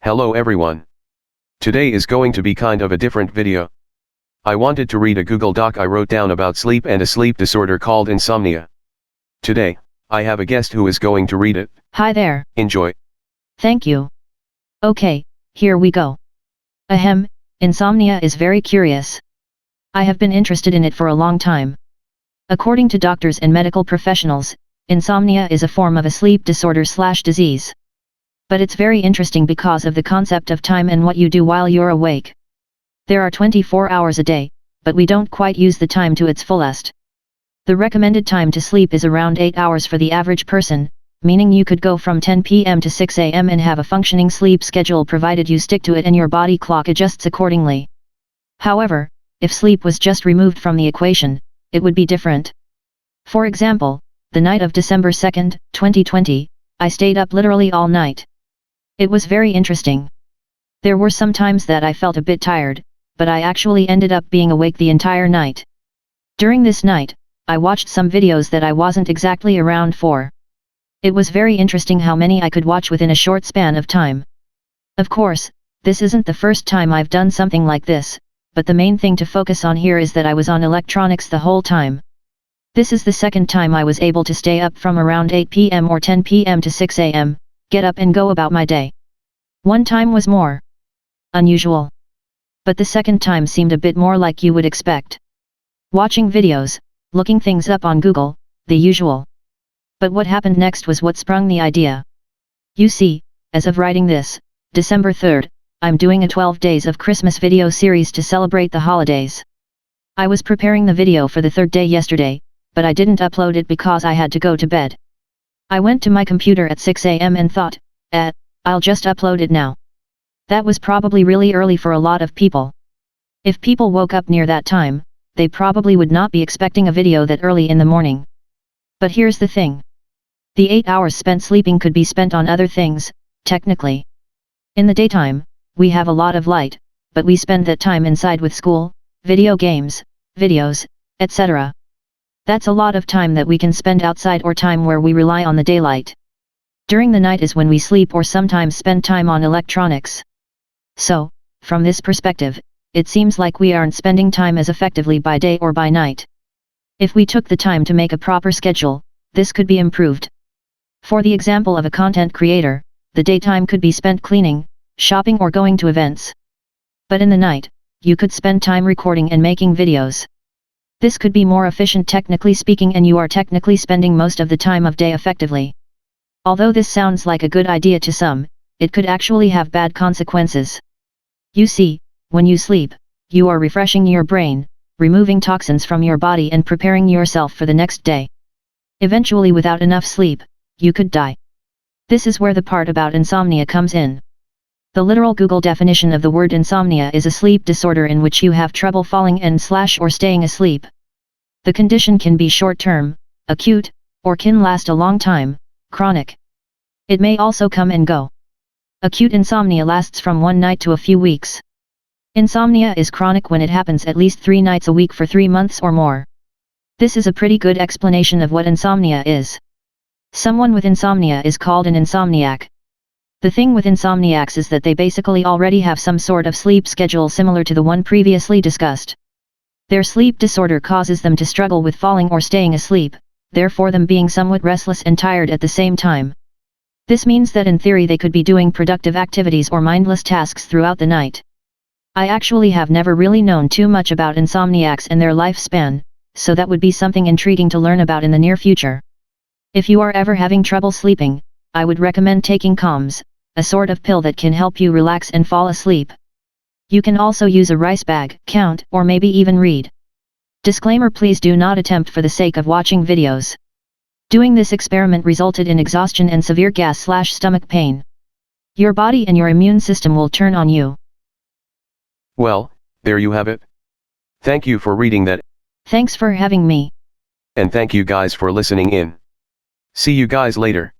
Hello everyone. Today is going to be kind of a different video. I wanted to read a Google Doc I wrote down about sleep and a sleep disorder called insomnia. Today, I have a guest who is going to read it. Hi there. Enjoy. Thank you. Okay, here we go. Ahem, insomnia is very curious. I have been interested in it for a long time. According to doctors and medical professionals, insomnia is a form of a sleep disorder/disease. But it's very interesting because of the concept of time and what you do while you're awake. There are 24 hours a day, but we don't quite use the time to its fullest. The recommended time to sleep is around 8 hours for the average person, meaning you could go from 10 p.m. to 6 a.m. and have a functioning sleep schedule provided you stick to it and your body clock adjusts accordingly. However, if sleep was just removed from the equation, it would be different. For example, the night of December 2nd, 2020, I stayed up literally all night. It was very interesting. There were some times that I felt a bit tired, but I actually ended up being awake the entire night. During this night, I watched some videos that I wasn't exactly around for. It was very interesting how many I could watch within a short span of time. Of course, this isn't the first time I've done something like this, but the main thing to focus on here is that I was on electronics the whole time. This is the second time I was able to stay up from around 8 p.m. or 10 p.m. to 6 a.m., get up and go about my day. One time was more unusual. But the second time seemed a bit more like you would expect. Watching videos, looking things up on Google, the usual. But what happened next was what sprung the idea. You see, as of writing this, December 3rd, I'm doing a 12 days of Christmas video series to celebrate the holidays. I was preparing the video for the third day yesterday, but I didn't upload it because I had to go to bed. I went to my computer at 6 a.m. and thought, I'll just upload it now. That was probably really early for a lot of people. If people woke up near that time, they probably would not be expecting a video that early in the morning. But here's the thing. The 8 hours spent sleeping could be spent on other things, technically. In the daytime, we have a lot of light, but we spend that time inside with school, video games, videos, etc. That's a lot of time that we can spend outside or time where we rely on the daylight. During the night is when we sleep or sometimes spend time on electronics. So, from this perspective, it seems like we aren't spending time as effectively by day or by night. If we took the time to make a proper schedule, this could be improved. For the example of a content creator, the daytime could be spent cleaning, shopping or going to events. But in the night, you could spend time recording and making videos. This could be more efficient technically speaking, and you are technically spending most of the time of day effectively. Although this sounds like a good idea to some, it could actually have bad consequences. You see, when you sleep, you are refreshing your brain, removing toxins from your body and preparing yourself for the next day. Eventually, without enough sleep, you could die. This is where the part about insomnia comes in. The literal Google definition of the word insomnia is a sleep disorder in which you have trouble falling and/or staying asleep. The condition can be short-term, acute, or can last a long time, chronic. It may also come and go. Acute insomnia lasts from one night to a few weeks. Insomnia is chronic when it happens at least 3 nights a week for 3 months or more. This is a pretty good explanation of what insomnia is. Someone with insomnia is called an insomniac. The thing with insomniacs is that they basically already have some sort of sleep schedule similar to the one previously discussed. Their sleep disorder causes them to struggle with falling or staying asleep, therefore them being somewhat restless and tired at the same time. This means that in theory they could be doing productive activities or mindless tasks throughout the night. I actually have never really known too much about insomniacs and their lifespan, so that would be something intriguing to learn about in the near future. If you are ever having trouble sleeping, I would recommend taking gaaaames, a sort of pill that can help you relax and fall asleep. You can also use a rice bag, count, or maybe even read. Disclaimer: please do not attempt for the sake of watching videos. Doing this experiment resulted in exhaustion and severe gas/stomach pain. Your body and your immune system will turn on you. Well, there you have it. Thank you for reading that. Thanks for having me. And thank you guys for listening in. See you guys later.